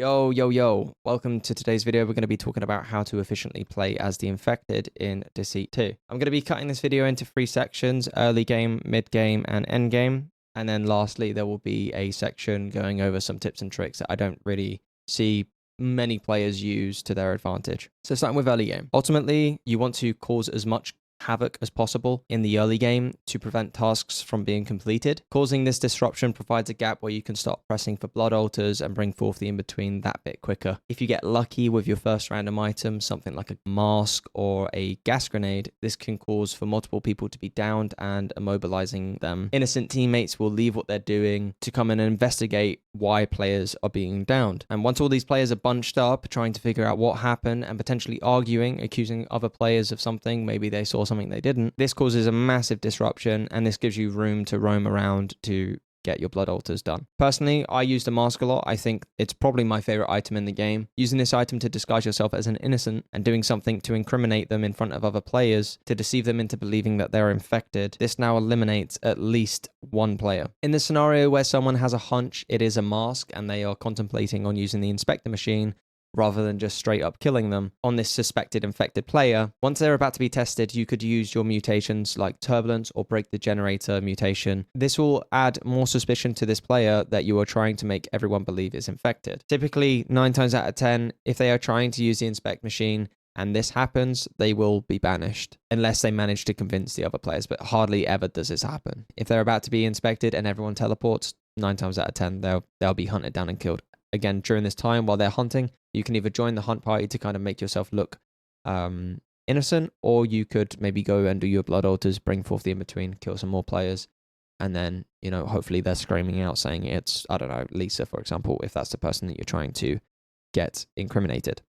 Yo, yo, yo. Welcome to today's video. We're going to be talking about how to efficiently play as the infected in Deceit 2. I'm going to be cutting this video into 3 sections: early game, mid game, and end game. And then lastly, there will be a section going over some tips and tricks that I don't really see many players use to their advantage. So starting with early game. Ultimately, you want to cause as much havoc as possible in the early game to prevent tasks from being completed. Causing this disruption provides a gap where you can start pressing for blood altars and bring forth the in-between that bit quicker. If you get lucky with your first random item, something like a mask or a gas grenade, this can cause for multiple people to be downed and immobilizing them. Innocent teammates will leave what they're doing to come and investigate why players are being downed. And once all these players are bunched up, trying to figure out what happened and potentially arguing, accusing other players of something, maybe they saw something they didn't, this causes a massive disruption, and this gives you room to roam around to get your blood altars done. Personally, I use the mask a lot. I think it's probably my favorite item in the game. Using this item to disguise yourself as an innocent and doing something to incriminate them in front of other players to deceive them into believing that they're infected, this now eliminates at least one player. In the scenario where someone has a hunch it is a mask and they are contemplating on using the inspector machine, rather than just straight up killing them on this suspected infected player, once they're about to be tested, you could use your mutations like turbulence or break the generator mutation. This will add more suspicion to this player that you are trying to make everyone believe is infected. Typically, 9 times out of 10, if they are trying to use the inspect machine and this happens, they will be banished unless they manage to convince the other players, but hardly ever does this happen. If they're about to be inspected and everyone teleports, 9 times out of 10, they'll be hunted down and killed. Again, during this time while they're hunting, you can either join the hunt party to kind of make yourself look innocent, or you could maybe go and do your blood altars, bring forth the in-between, kill some more players, and then, you know, hopefully they're screaming out saying it's, I don't know, Lisa, for example, if that's the person that you're trying to get incriminated.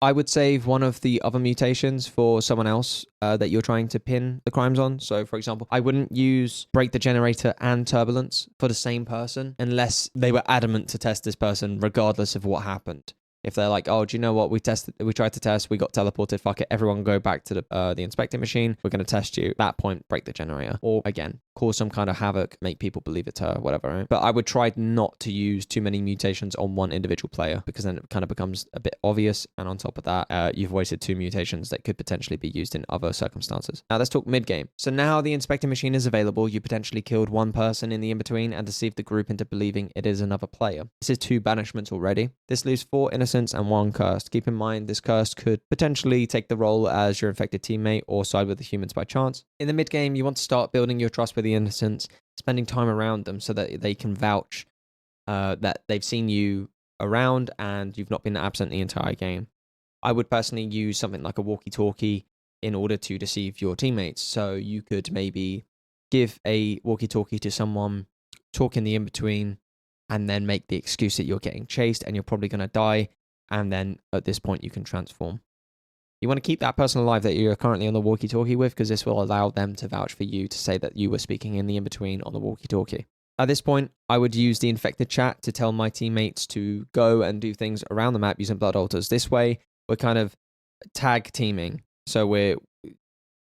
I would save one of the other mutations for someone else that you're trying to pin the crimes on. So, for example, I wouldn't use break the generator and turbulence for the same person unless they were adamant to test this person regardless of what happened. If they're like, oh, do you know what? We tried to test, we got teleported, fuck it, everyone go back to the inspecting machine, we're going to test you. At that point, break the generator. Or, again, cause some kind of havoc, make people believe it's her, whatever, right? But I would try not to use too many mutations on one individual player, because then it kind of becomes a bit obvious, and on top of that, you've wasted 2 mutations that could potentially be used in other circumstances. Now, let's talk mid-game. So now the inspecting machine is available, you potentially killed one person in the in-between and deceived the group into believing it is another player. This is 2 banishments already. This leaves 4 innocent and 1 cursed. Keep in mind, this cursed could potentially take the role as your infected teammate or side with the humans by chance. In the mid game, you want to start building your trust with the innocents, spending time around them so that they can vouch that they've seen you around and you've not been absent the entire game. I would personally use something like a walkie-talkie in order to deceive your teammates. So you could maybe give a walkie-talkie to someone, talk in the in-between, and then make the excuse that you're getting chased and you're probably going to die, and then at this point you can transform. You want to keep that person alive that you're currently on the walkie-talkie with, because this will allow them to vouch for you to say that you were speaking in the in-between on the walkie-talkie. At this point, I would use the infected chat to tell my teammates to go and do things around the map using blood altars. This way, we're kind of tag teaming. So we're,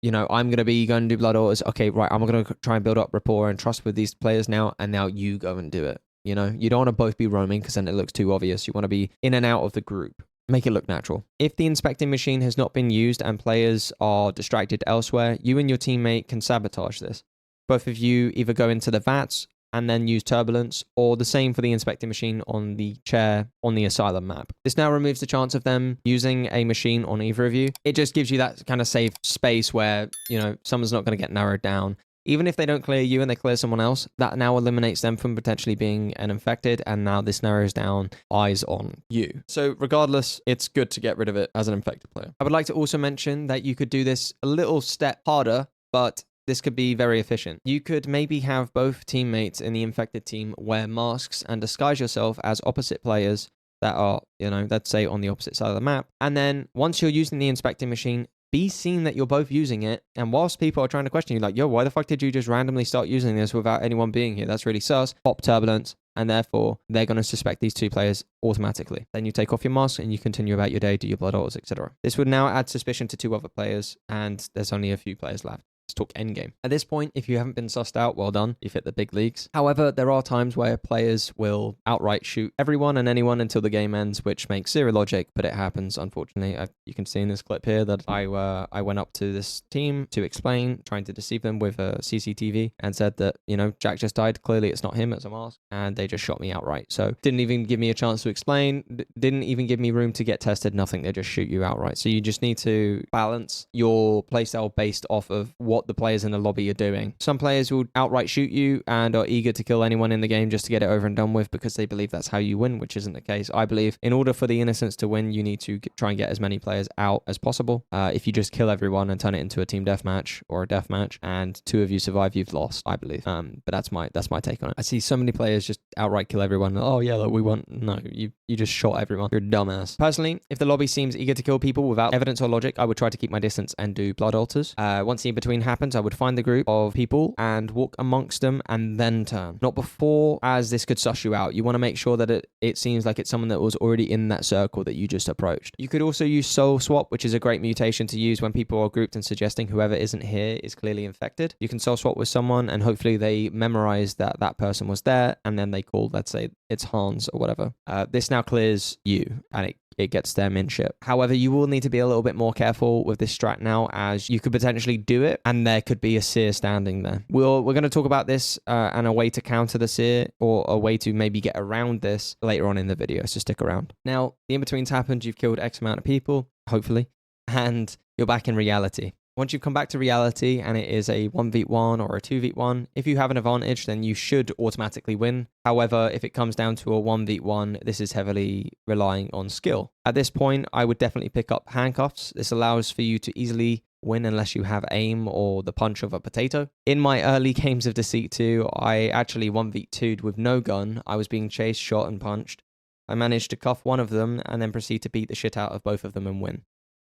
you know, I'm going to be going to do blood altars. Okay, right, I'm going to try and build up rapport and trust with these players now, and now you go and do it. You know, you don't want to both be roaming because then it looks too obvious. You want to be in and out of the group. Make it look natural. If the inspecting machine has not been used and players are distracted elsewhere, you and your teammate can sabotage this. Both of you either go into the vats and then use turbulence, or the same for the inspecting machine on the chair on the asylum map. This now removes the chance of them using a machine on either of you. It just gives you that kind of safe space where, you know, someone's not going to get narrowed down. Even if they don't clear you and they clear someone else, that now eliminates them from potentially being an infected, and now this narrows down eyes on you. So regardless, it's good to get rid of it as an infected player. I would like to also mention that you could do this a little step harder, but this could be very efficient. You could maybe have both teammates in the infected team wear masks and disguise yourself as opposite players that are, you know, let's say on the opposite side of the map. And then once you're using the inspecting machine, be seen that you're both using it, and whilst people are trying to question you, like, yo, why the fuck did you just randomly start using this without anyone being here? That's really sus. Pop turbulence, and therefore they're going to suspect these 2 players automatically. Then you take off your mask and you continue about your day, do your blood altars, etc. This would now add suspicion to 2 other players, and there's only a few players left. Let's talk endgame. At this point, if you haven't been sussed out, well done. You've hit the big leagues. However, there are times where players will outright shoot everyone and anyone until the game ends, which makes zero logic, but it happens, unfortunately. You can see in this clip here that I went up to this team to explain, trying to deceive them with a CCTV, and said that, you know, Jack just died. Clearly, it's not him, it's a mask. And they just shot me outright. So didn't even give me a chance to explain, didn't even give me room to get tested, nothing. They just shoot you outright. So you just need to balance your playstyle based off of what the players in the lobby are doing. Some players will outright shoot you and are eager to kill anyone in the game just to get it over and done with because they believe that's how you win, which isn't the case. I believe in order for the innocents to win, you need to try and get as many players out as possible. If you just kill everyone and turn it into a team deathmatch or a deathmatch and 2 of you survive, you've lost, I believe. But that's my take on it. I see so many players just outright kill everyone. Oh yeah, look, we won. No, you just shot everyone. You're a dumbass. Personally, if the lobby seems eager to kill people without evidence or logic, I would try to keep my distance and do blood altars. Once the in-between happens, I would find the group of people and walk amongst them and then turn. Not before, as this could suss you out. You want to make sure that it seems like it's someone that was already in that circle that you just approached. You could also use soul swap, which is a great mutation to use when people are grouped and suggesting whoever isn't here is clearly infected. You can soul swap with someone and hopefully they memorize that that person was there and then they call, let's say it's Hans or whatever. This now clears you and it gets them in ship. However, you will need to be a little bit more careful with this strat now, as you could potentially do it and there could be a seer standing there. We're going to talk about this and a way to counter the seer, or a way to maybe get around this later on in the video, so stick around. Now, the in-between's happened, you've killed X amount of people, hopefully, and you're back in reality. Once you come back to reality and it is a 1v1 or a 2v1, if you have an advantage, then you should automatically win. However, if it comes down to a 1v1, this is heavily relying on skill. At this point, I would definitely pick up handcuffs. This allows for you to easily win unless you have aim or the punch of a potato. In my early games of Deceit 2, I actually 1v2'd with no gun. I was being chased, shot, and punched. I managed to cuff one of them and then proceed to beat the shit out of both of them and win.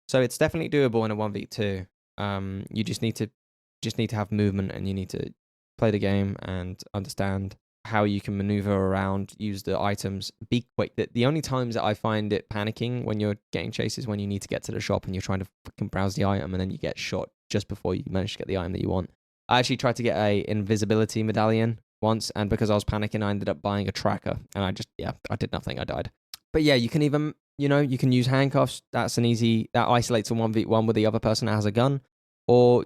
So it's definitely doable in a 1v2. You just need to have movement, and you need to play the game and understand how you can maneuver around, use the items, be quick. The only times that I find it panicking when you're getting chased is when you need to get to the shop and you're trying to fucking browse the item and then you get shot just before you manage to get the item that you want. I actually tried to get a invisibility medallion once, and because I was panicking, I ended up buying a tracker, and I did nothing. I died. But yeah, you can even, you can use handcuffs. That isolates a 1v1 with the other person that has a gun. Or,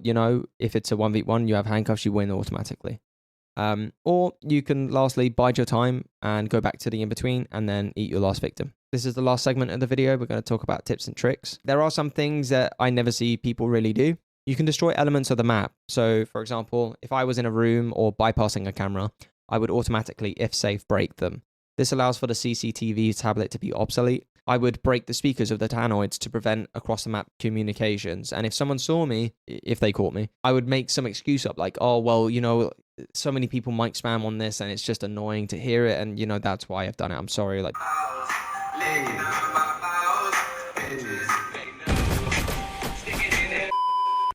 if it's a 1v1, you have handcuffs, you win automatically. Or you can lastly bide your time and go back to the in-between and then eat your last victim. This is the last segment of the video. We're going to talk about tips and tricks. There are some things that I never see people really do. You can destroy elements of the map. So, for example, if I was in a room or bypassing a camera, I would automatically, if safe, break them. This allows for the CCTV tablet to be obsolete. I would break the speakers of the tannoids to prevent across-the-map communications. And if someone saw me, if they caught me, I would make some excuse up like, oh, well, so many people mic spam on this and it's just annoying to hear it. And, that's why I've done it. I'm sorry. Like,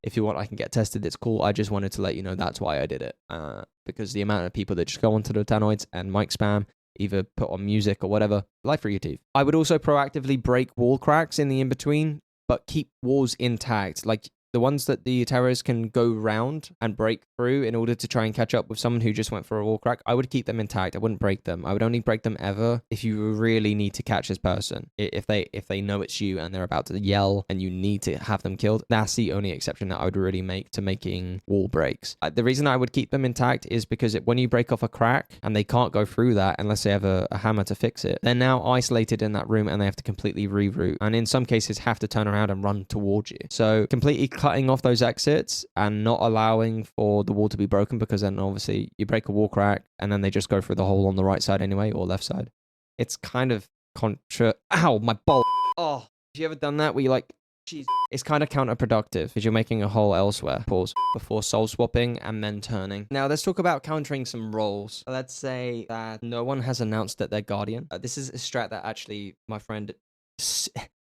if you want, I can get tested. It's cool. I just wanted to let you know that's why I did it. Because the amount of people that just go onto the tannoids and mic spam, either put on music or whatever, life for your teeth. I would also proactively break wall cracks in the in-between, but keep walls intact. Like the ones that the terrorists can go round and break through in order to try and catch up with someone who just went for a wall crack, I would keep them intact. I wouldn't break them. I would only break them ever if you really need to catch this person. If they know it's you and they're about to yell and you need to have them killed, that's the only exception that I would really make to making wall breaks. The reason I would keep them intact is because when you break off a crack and they can't go through that unless they have a hammer to fix it, they're now isolated in that room and they have to completely reroute, and in some cases have to turn around and run towards you. So completely cutting off those exits and not allowing for the wall to be broken, because then obviously you break a wall crack and then they just go through the hole on the right side anyway, or left side. It's kind of ow, my ball. Oh, have you ever done that where you're like, jeez? It's kind of counterproductive because you're making a hole elsewhere. Pause before soul swapping and then turning. Now let's talk about countering some roles. Let's say that no one has announced that they're guardian. This is a strat that actually my friend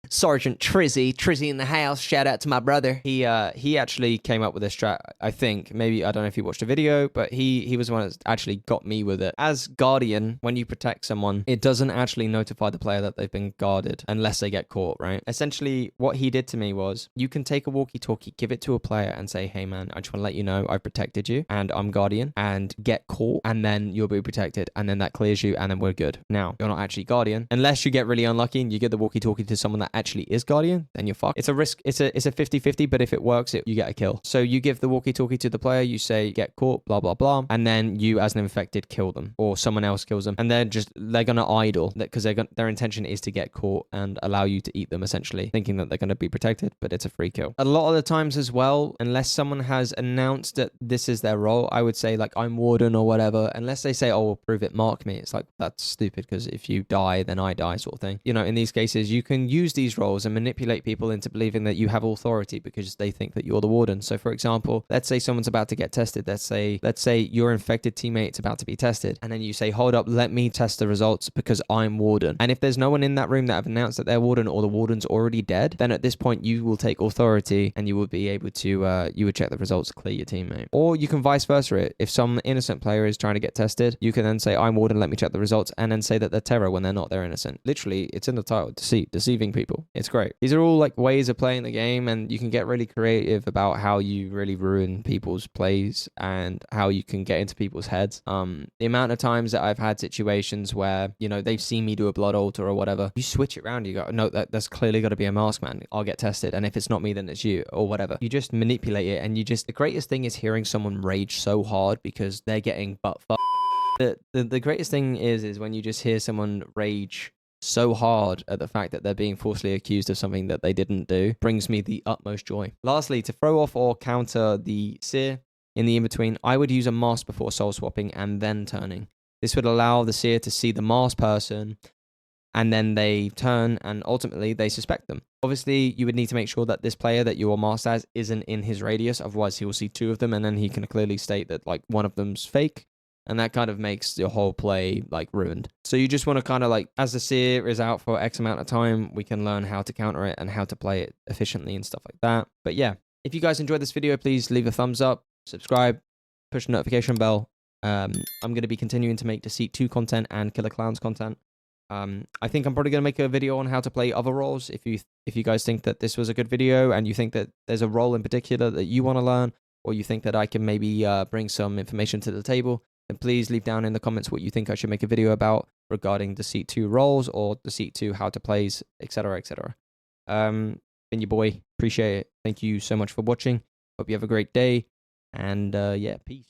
Sergeant Trizzy in the house. Shout out to my brother. He actually came up with this strat. I think maybe, I don't know if you watched a video, but he was the one that actually got me with it. As Guardian, when you protect someone, it doesn't actually notify the player that they've been guarded unless they get caught, right? Essentially, what he did to me was, you can take a walkie-talkie, give it to a player and say, hey man, I just want to let you know I protected you and I'm Guardian, and get caught, and then you'll be protected, and then that clears you, and then we're good. Now, you're not actually Guardian. Unless you get really unlucky and you give the walkie-talkie to someone that actually is Guardian, then you're fucked. It's a risk. It's a 50-50, but if it works, you get a kill. So you give the walkie-talkie to the player, you say, get caught, blah, blah, blah, and then you, as an infected, kill them, or someone else kills them, and they're going to idle, because their intention is to get caught and allow you to eat them, essentially, thinking that they're going to be protected, but it's a free kill. A lot of the times as well, unless someone has announced that this is their role, I would say, like, I'm Warden or whatever, unless they say, oh, we'll prove it, mark me. It's like, that's stupid, because if you die, then I die, sort of thing. You know, in these cases, you can use these roles and manipulate people into believing that you have authority because they think that you're the Warden. So, for example, let's say someone's about to get tested. Let's say your infected teammate's about to be tested, and then you say, hold up, let me test the results because I'm Warden. And if there's no one in that room that have announced that they're Warden, or the Warden's already dead, then at this point you will take authority and you will be able to you would check the results, clear your teammate. Or you can vice versa it. If some innocent player is trying to get tested, you can then say, I'm Warden, let me check the results, and then say that they're terror when they're not, they're innocent. Literally, it's in the title, Deceit, deceiving people. It's great. These are all like ways of playing the game, and you can get really creative about how you really ruin people's plays and how you can get into people's heads. The amount of times that I've had situations where, you know, they've seen me do a blood altar or whatever, you switch it around, you go, no, that's clearly got to be a mask man, I'll get tested, and if it's not me, then it's you, or whatever. You just manipulate it, and the greatest thing is hearing someone rage so hard because they're getting butt fucked. The greatest thing is when you just hear someone rage so hard at the fact that they're being falsely accused of something that they didn't do. Brings me the utmost joy. Lastly, to throw off or counter the seer in the in-between, I would use a mask before soul swapping and then turning. This would allow the seer to see the masked person, and then they turn, and ultimately they suspect them. Obviously, you would need to make sure that this player that you are masked as isn't in his radius, otherwise he will see two of them, and then he can clearly state that, like, one of them's fake, and that kind of makes your whole play, like, ruined. So you just want to kind of, like, as the seer is out for X amount of time, we can learn how to counter it and how to play it efficiently and stuff like that. But yeah, if you guys enjoyed this video, please leave a thumbs up, subscribe, push the notification bell. I'm going to be continuing to make Deceit 2 content and Killer Clowns content. I think I'm probably going to make a video on how to play other roles. If you guys think that this was a good video and you think that there's a role in particular that you want to learn, or you think that I can maybe bring some information to the table, then please leave down in the comments what you think I should make a video about regarding Deceit 2 roles or Deceit 2 how to plays, etc, etc. Been your boy. Appreciate it. Thank you so much for watching. Hope you have a great day. And yeah, peace.